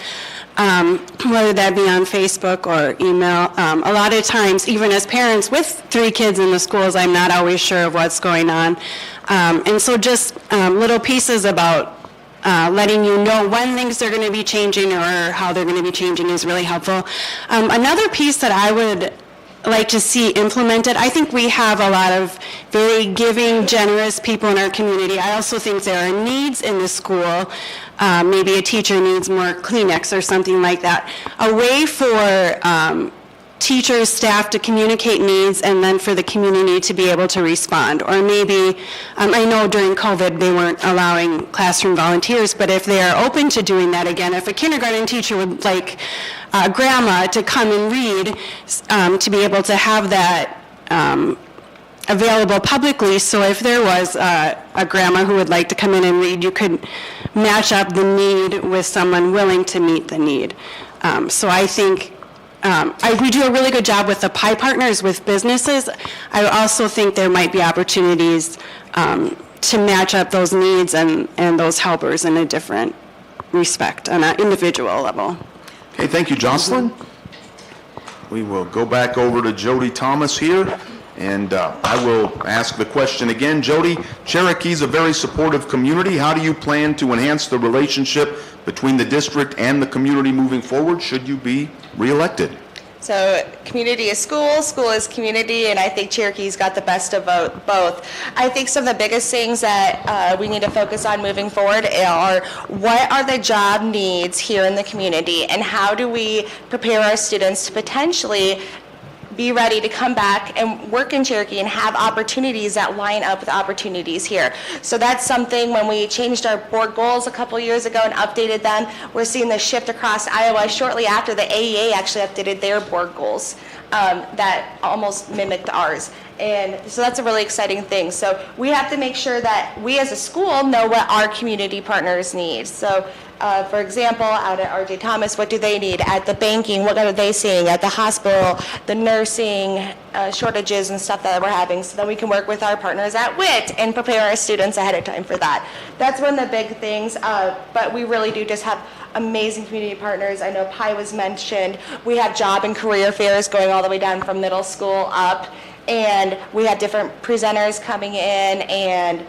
whether that be on Facebook or email. A lot of times, even as parents with 3 kids in the schools, I'm not always sure of what's going on. And so just little pieces about letting you know when things are going to be changing or how they're going to be changing is really helpful. Another piece that I would like to see implemented, I think we have a lot of very giving, generous people in our community. I also think there are needs in the school. Maybe a teacher needs more Kleenex or something like that. A way for teachers, staff to communicate needs and then for the community to be able to respond. Or maybe, I know during COVID they weren't allowing classroom volunteers, but if they are open to doing that again, if a kindergarten teacher would like grandma to come and read, to be able to have that available publicly, so if there was a grandma who would like to come in and read, you could match up the need with someone willing to meet the need. So I think we do a really good job with the PI partners with businesses. I also think there might be opportunities to match up those needs and those helpers in a different respect on an individual level. Okay, thank you, Jocelyn. We will go back over to Jody Thomas here, and I will ask the question again. Jody, Cherokee is a very supportive community. How do you plan to enhance the relationship between the district and the community moving forward should you be reelected? So community is school, school is community, and I think Cherokee's got the best of both. I think some of the biggest things that we need to focus on moving forward are what are the job needs here in the community, and how do we prepare our students to potentially be ready to come back and work in Cherokee and have opportunities that line up with opportunities here. So that's something when we changed our board goals a couple years ago and updated them, we're seeing the shift across Iowa shortly after the AEA actually updated their board goals that almost mimicked ours. And so that's a really exciting thing. So we have to make sure that we as a school know what our community partners need. So for example, out at RJ Thomas, what do they need? At the banking, what are they seeing? At the hospital, the nursing shortages and stuff that we're having, so that we can work with our partners at WIT and prepare our students ahead of time for that. That's one of the big things, but we really do just have amazing community partners. I know Pi was mentioned. We have job and career fairs going all the way down from middle school up, and we have different presenters coming in, and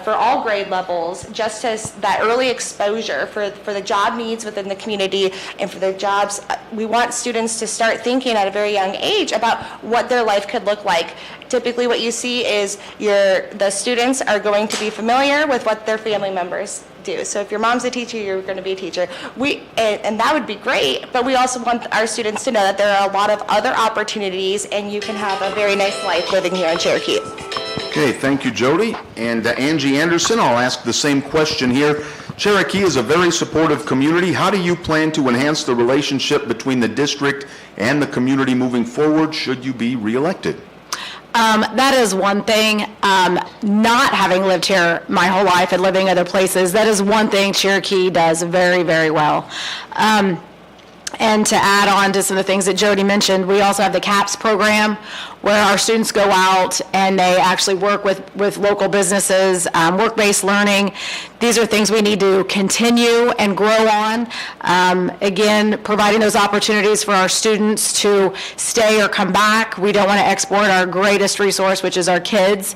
for all grade levels, just as that early exposure for the job needs within the community and for the jobs. We want students to start thinking at a very young age about what their life could look like. Typically what you see is the students are going to be familiar with what their family members do. So if your mom's a teacher, you're going to be a teacher. And that would be great, but we also want our students to know that there are a lot of other opportunities, and you can have a very nice life living here in Cherokee. Okay, thank you, Jody. And Angie Anderson, I'll ask the same question here. Cherokee is a very supportive community. How do you plan to enhance the relationship between the district and the community moving forward should you be reelected? That is one thing. Not having lived here my whole life and living other places, that is one thing Cherokee does very, very well. And to add on to some of the things that Jody mentioned, we also have the CAPS program, where our students go out and they actually work with local businesses, work-based learning. These are things we need to continue and grow on. Again, providing those opportunities for our students to stay or come back. We don't want to export our greatest resource, which is our kids.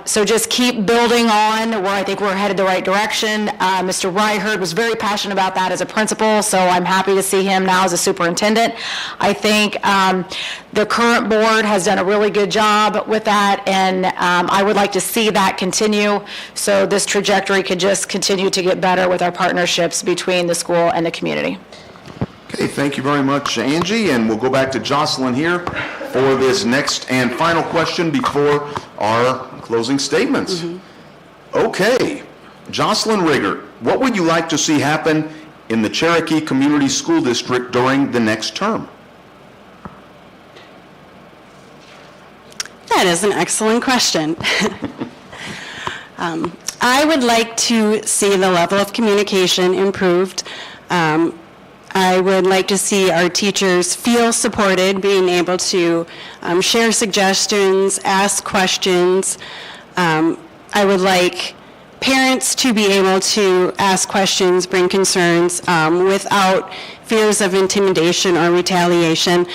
So just keep building on where I think we're headed the right direction. Mr. Ryherd was very passionate about that as a principal, so I'm happy to see him now as a superintendent. I think the current board has done a really good job with that, and I would like to see that continue, so this trajectory could just continue to get better with our partnerships between the school and the community. Okay, thank you very much, Angie, and we'll go back to Jocelyn here for this next and final question before our closing statements. Okay, Jocelyn Rigger, what would you like to see happen in the Cherokee Community School District during the next term? That is an excellent question. I would like to see the level of communication improved. I would like to see our teachers feel supported, being able to share suggestions, ask questions. I would like parents to be able to ask questions, bring concerns without fears of intimidation or retaliation.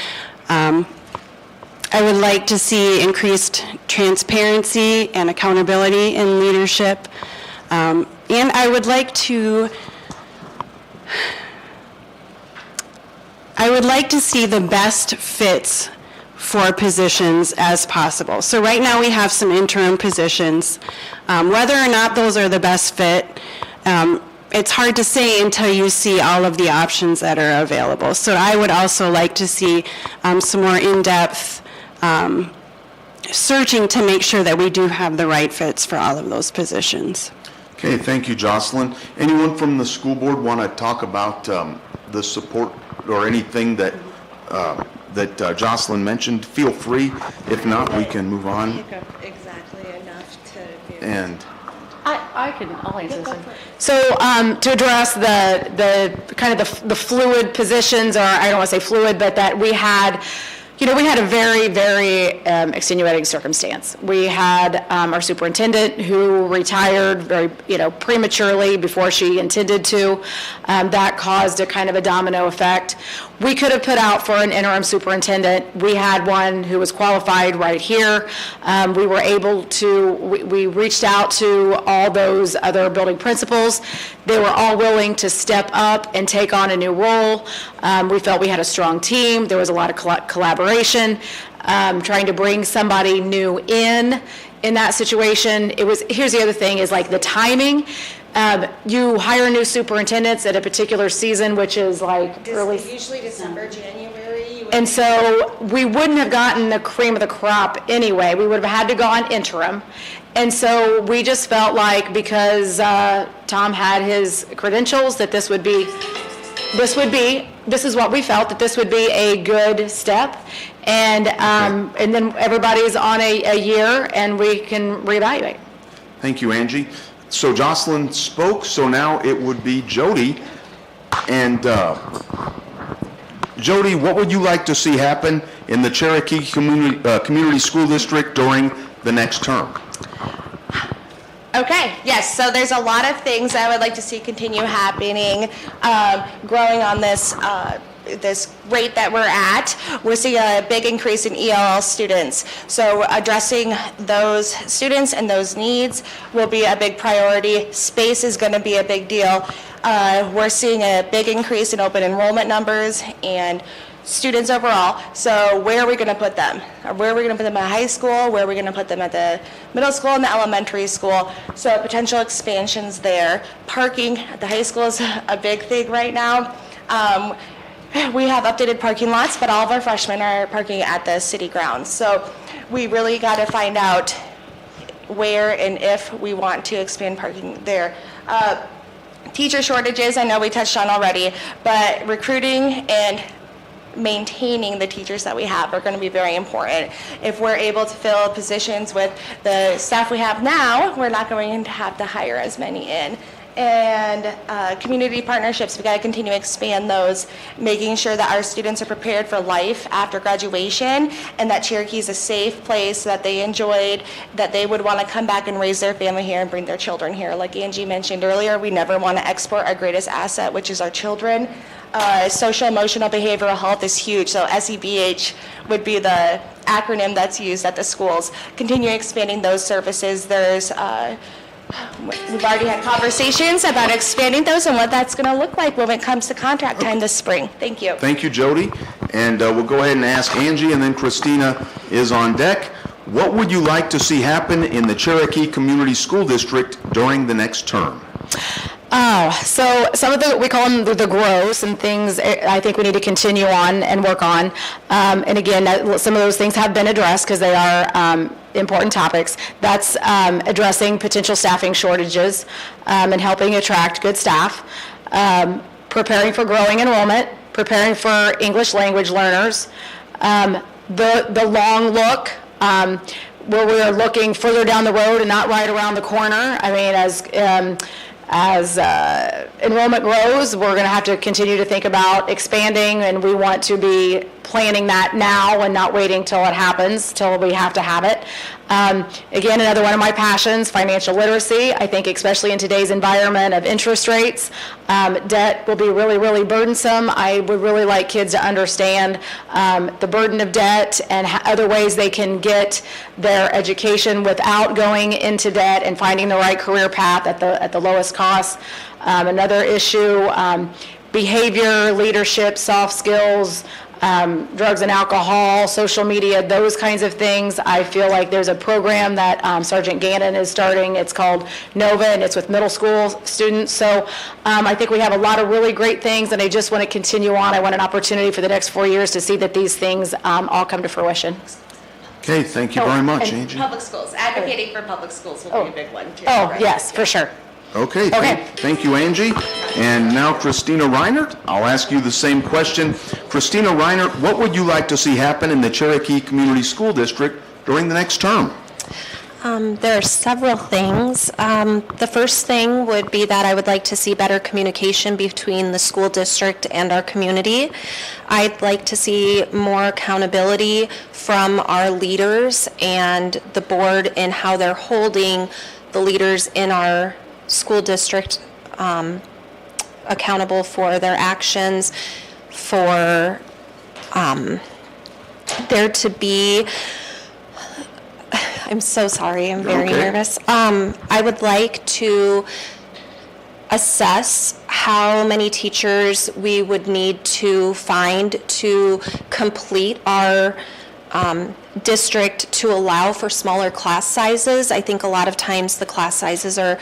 I would like to see increased transparency and accountability in leadership. And I would like to see the best fits for positions as possible. So right now we have some interim positions. Whether or not those are the best fit, it's hard to say until you see all of the options that are available. So I would also like to see some more in-depth searching to make sure that we do have the right fits for all of those positions. Okay, thank you, Jocelyn. Anyone from the school board want to talk about the support or anything that Jocelyn mentioned? Feel free. If not, we can move on. Exactly enough to be. And I'll answer this. So to address the kind of the fluid positions, or I don't want to say fluid, but that we had We had a very, very extenuating circumstance. We had our superintendent who retired very, prematurely before she intended to. That caused a kind of a domino effect. We could have put out for an interim superintendent. We had one who was qualified right here. We were able to, we reached out to all those other building principals. They were all willing to step up and take on a new role. We felt we had a strong team. There was a lot of collaboration. Trying to bring somebody new in that situation. Here's the other thing is like the timing. You hire new superintendents at a particular season, which is like early. Usually December, January. And so we wouldn't have gotten the cream of the crop anyway. We would have had to go on interim. And so we just felt like because Tom had his credentials that this is what we felt, that this would be a good step. And and then everybody's on a year and we can reevaluate. Thank you, Angie. So Jocelyn spoke, so now it would be Jody. And Jody, what would you like to see happen in the Cherokee Community School District during the next term? Okay, yes, so there's a lot of things I would like to see continue happening, growing on this rate that we're at. We're seeing a big increase in ELL students. So addressing those students and those needs will be a big priority. Space is going to be a big deal. We're seeing a big increase in open enrollment numbers and students overall. So where are we going to put them? Where are we going to put them at high school? Where are we going to put them at the middle school and the elementary school? So potential expansions there. Parking at the high school is a big thing right now. We have updated parking lots, but all of our freshmen are parking at the city grounds. So we really got to find out where and if we want to expand parking there. Teacher shortages, I know we touched on already, but recruiting and maintaining the teachers that we have are going to be very important. If we're able to fill positions with the staff we have now, we're not going to have to hire as many in. And community partnerships, we got to continue to expand those, making sure that our students are prepared for life after graduation and that Cherokee is a safe place that they enjoyed, that they would want to come back and raise their family here and bring their children here. Like Angie mentioned earlier, we never want to export our greatest asset, which is our children. Social emotional behavioral health is huge, so SEBH would be the acronym that's used at the schools. Continue expanding those services. We've already had conversations about expanding those and what that's going to look like when it comes to contract time this spring. Thank you. Thank you, Jody. And we'll go ahead and ask Angie, and then Christina is on deck. What would you like to see happen in the Cherokee Community School District during the next term? So some of we call them the grows and things I think we need to continue on and work on. And again, some of those things have been addressed because they are important topics. That's addressing potential staffing shortages and helping attract good staff, preparing for growing enrollment, preparing for English language learners, the long look, where we are looking further down the road and not right around the corner. I mean, as enrollment grows, we're going to have to continue to think about expanding, and we want to be planning that now and not waiting till it happens, till we have to have it. Again, another one of my passions, financial literacy. I think especially in today's environment of interest rates, debt will be really, really burdensome. I would really like kids to understand the burden of debt and other ways they can get their education without going into debt and finding the right career path at the lowest cost. Another issue, behavior, leadership, soft skills, drugs and alcohol, social media, those kinds of things. I feel like there's a program that Sergeant Gannon is starting. It's called NOVA, and it's with middle school students. So I think we have a lot of really great things, and I just want to continue on. I want an opportunity for the next 4 years to see that these things all come to fruition. Okay, thank you very much, Angie. Public schools, advocating for public schools will be a big one too. Oh, right? yes, for sure. Okay, Okay. Thank you, Angie. And now Christina Reinert, I'll ask you the same question. Christina Reinert, what would you like to see happen in the Cherokee Community School District during the next term? There are several things. The first thing would be that I would like to see better communication between the school district and our community. I'd like to see more accountability from our leaders and the board in how they're holding the leaders in our school district accountable for their actions, for there to be, I'm so sorry, I'm very nervous. I would like to assess how many teachers we would need to find to complete our district to allow for smaller class sizes. I think a lot of times the class sizes are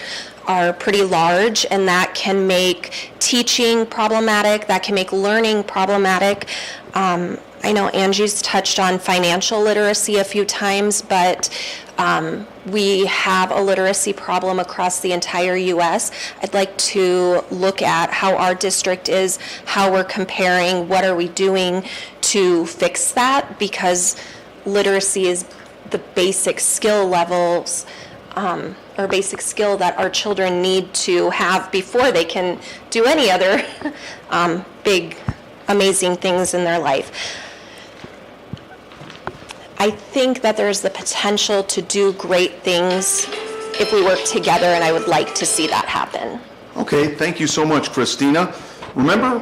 pretty large, and that can make teaching problematic, that can make learning problematic. I know Angie's touched on financial literacy a few times, but we have a literacy problem across the entire U.S. I'd like to look at how our district is, how we're comparing, what are we doing to fix that, because literacy is the basic skill levels or basic skill that our children need to have before they can do any other big, amazing things in their life. I think that there's the potential to do great things if we work together, and I would like to see that happen. Okay, thank you so much, Christina. Remember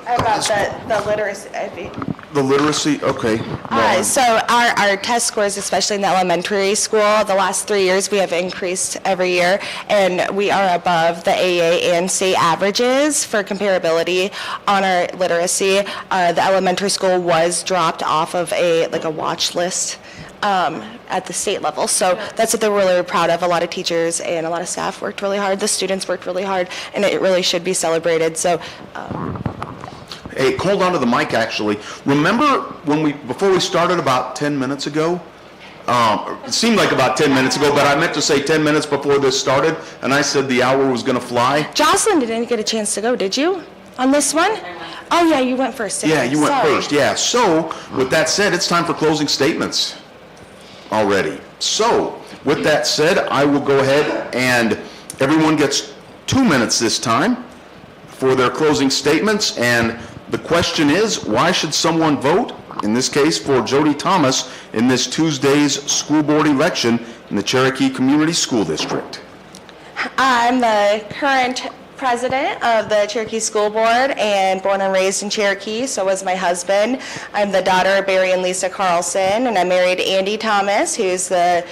About the literacy, the literacy? Okay. Well, So our test scores, especially in the elementary school, the last 3 years we have increased every year, and we are above the AA and state averages for comparability on our literacy. The elementary school was dropped off of a watch list at the state level, so that's what they're really proud of. A lot of teachers and a lot of staff worked really hard. The students worked really hard, and it really should be celebrated. So. Hey, hold on to the mic, actually. Remember before we started about 10 minutes ago? It seemed like about 10 minutes ago, but I meant to say 10 minutes before this started, and I said the hour was going to fly. Jocelyn didn't get a chance to go, did you? On this one? Oh, yeah, you went first. Yeah, you went Sorry. first, yeah. So, with that said, it's time for closing statements already. So, with that said, I will go ahead and everyone gets 2 minutes this time for their closing statements, and the question is, why should someone vote, in this case for Jody Thomas, in this Tuesday's school board election in the Cherokee Community School District? I'm the current president of the Cherokee School Board and born and raised in Cherokee, so was my husband. I'm the daughter of Barry and Lisa Carlson, and I married Andy Thomas, who's the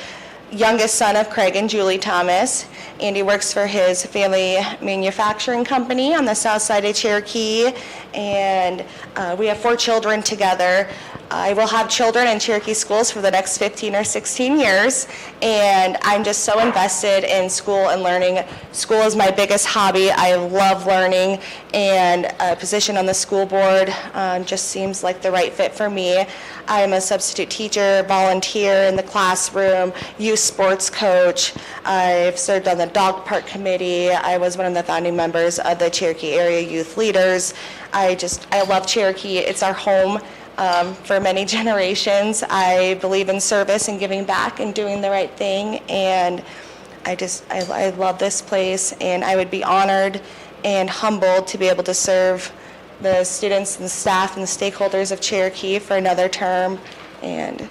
youngest son of Craig and Julie Thomas. Andy works for his family manufacturing company on the south side of Cherokee, and we have 4 children together. I will have children in Cherokee schools for the next 15 or 16 years, and I'm just so invested in school and learning. School is my biggest hobby. I love learning, and a position on the school board just seems like the right fit for me. I'm a substitute teacher, volunteer in the classroom, youth sports coach. I've served on the dog park committee. I was one of the founding members of the Cherokee Area Youth Leaders. I love Cherokee. It's our home. For many generations. I believe in service and giving back and doing the right thing, and I love this place, and I would be honored and humbled to be able to serve the students and the staff and the stakeholders of Cherokee for another term, and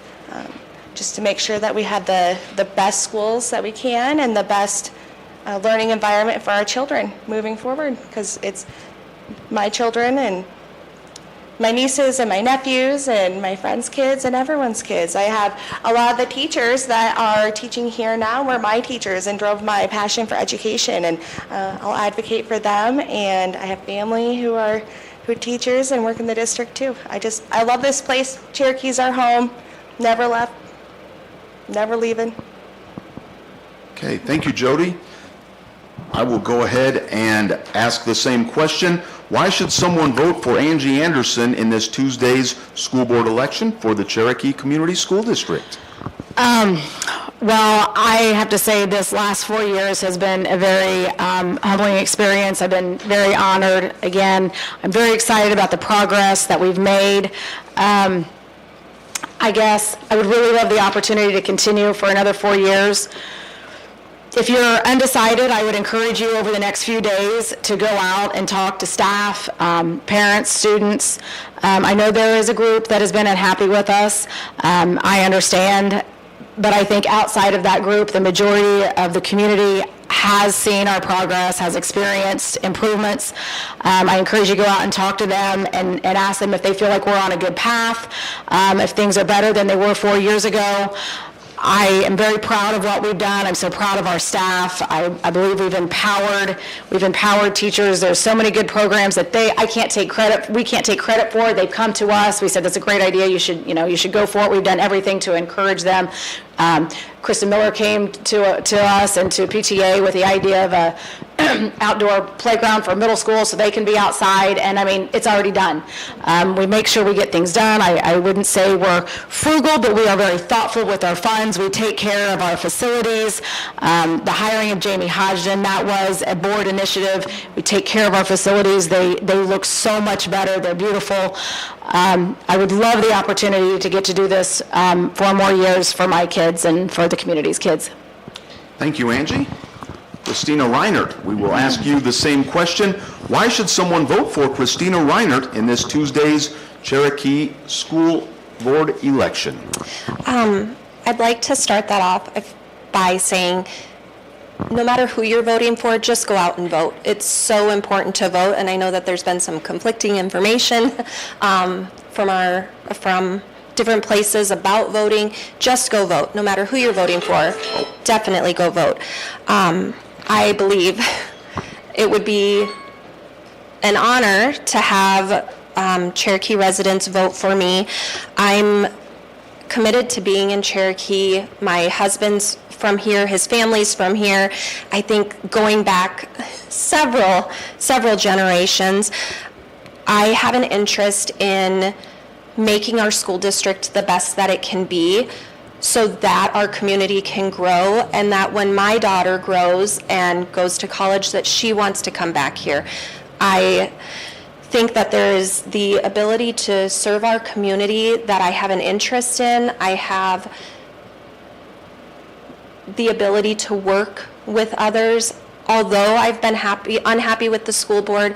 just to make sure that we have the best schools that we can and the best learning environment for our children moving forward, because it's my children and my nieces and my nephews and my friends' kids and everyone's kids. I have a lot of the teachers that are teaching here now were my teachers and drove my passion for education, and I'll advocate for them. And I have family who are teachers and work in the district too. I love this place. Cherokee's our home. Never left. Never leaving. Okay, thank you, Jody. I will go ahead and ask the same question. Why should someone vote for Angie Anderson in this Tuesday's school board election for the Cherokee Community School District? Well, I have to say this last 4 years has been a very humbling experience. I've been very honored. Again, I'm very excited about the progress that we've made. I I guess. I would really love the opportunity to continue for another 4 years. If you're undecided, I would encourage you over the next few days to go out and talk to staff, parents, students. I know there is a group that has been unhappy with us. I understand, but I think outside of that group, the majority of the community has seen our progress, has experienced improvements. I encourage you to go out and talk to them and ask them if they feel like we're on a good path, if things are better than they were 4 years ago. I am very proud of what we've done. I'm so proud of our staff. I believe we've empowered teachers. There's so many good programs that we can't take credit for. They've come to us. We said, that's a great idea. You should go for it. We've done everything to encourage them. Kristen Miller came to us and to PTA with the idea of a outdoor playground for middle school so they can be outside, and I mean, it's already done. We make sure we get things done. I wouldn't say we're frugal, but we are very thoughtful with our funds. We take care of our facilities. The hiring of Jamie Hodgson, that was a board initiative. We take care of our facilities. They look so much better. They're beautiful. I would love the opportunity to get to do this 4 more years for my kids and for the community's kids. Thank you, Angie. Christina Reinert, we will ask you the same question. Why should someone vote for Christina Reinert in this Tuesday's Cherokee School Board election? I'd like to start that off by saying, no matter who you're voting for, just go out and vote. It's so important to vote, and I know that there's been some conflicting information from different places about voting. Just go vote, no matter who you're voting for. Definitely go vote. I believe it would be an honor to have Cherokee residents vote for me. I'm committed to being in Cherokee. My husband's from here, his family's from here. I think going back several generations, I have an interest in making our school district the best that it can be, so that our community can grow, and that when my daughter grows and goes to college, that she wants to come back here. I think that there is the ability to serve our community that I have an interest in. I have the ability to work with others. Although I've been unhappy with the school board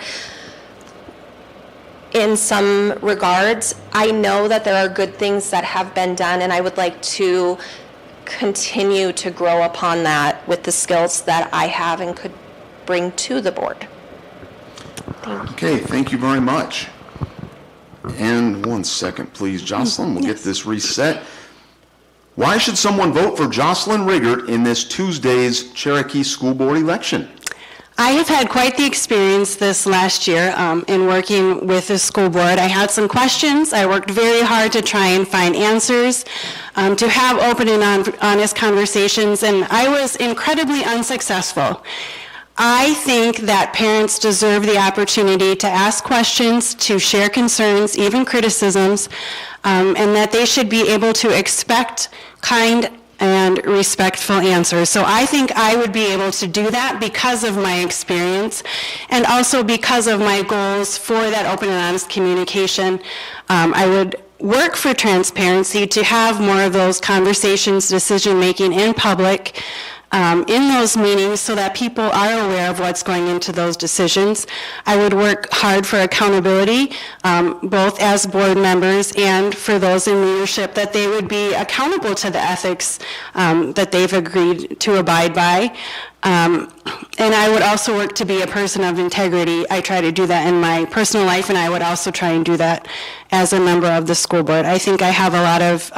in some regards, I know that there are good things that have been done, and I would like to continue to grow upon that with the skills that I have and could bring to the board. Okay, thank you very much. And 1 second, please, Jocelyn. We'll get this reset. Why should someone vote for Jocelyn Riggert in this Tuesday's Cherokee School Board election? I have had quite the experience this last year in working with the school board. I had some questions. I worked very hard to try and find answers, to have open and honest conversations, and I was incredibly unsuccessful. I think that parents deserve the opportunity to ask questions, to share concerns, even criticisms, and that they should be able to expect kind and respectful answers. So I think I would be able to do that because of my experience, and also because of my goals for that open and honest communication. I would work for transparency, to have more of those conversations, decision-making in public, in those meetings, so that people are aware of what's going into those decisions. I would work hard for accountability, both as board members and for those in leadership, that they would be accountable to the ethics that they've agreed to abide by. And I would also work to be a person of integrity. I try to do that in my personal life, and I would also try and do that as a member of the school board. I think I have a lot of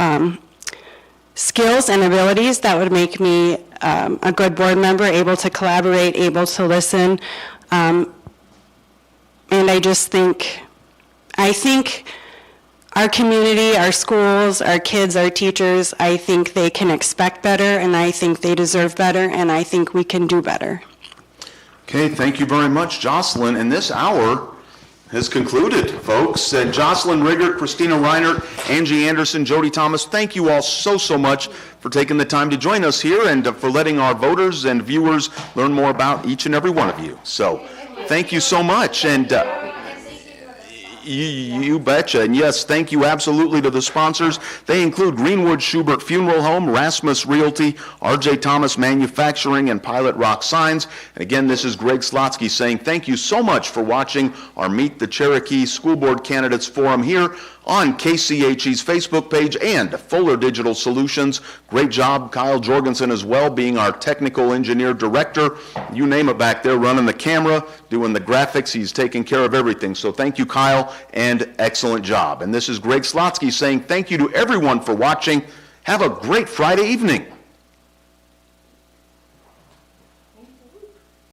skills and abilities that would make me a good board member, able to collaborate, able to listen. And I think our community, our schools, our kids, our teachers, I think they can expect better, and I think they deserve better, and I think we can do better. Okay, thank you very much, Jocelyn. And this hour has concluded, folks. And Jocelyn Riggert, Christina Reinert, Angie Anderson, Jody Thomas, thank you all so much for taking the time to join us here, and for letting our voters and viewers learn more about each and every one of you. So thank you so much. And You betcha. And yes, thank you absolutely to the sponsors. They include Greenwood Schubert Funeral Home, Rasmus Realty, R.J. Thomas Manufacturing, and Pilot Rock Signs. And again, this is Greg Slotsky saying thank you so much for watching our Meet the Cherokee School Board Candidates Forum here on KCHE's Facebook page and Fuller Digital Solutions. Great job, Kyle Jorgensen as well, being our technical engineer director. You name it back there, running the camera, doing the graphics. He's taking care of everything. So thank you, Kyle, and excellent job. And this is Greg Slotsky saying thank you to everyone for watching. Have a great Friday evening.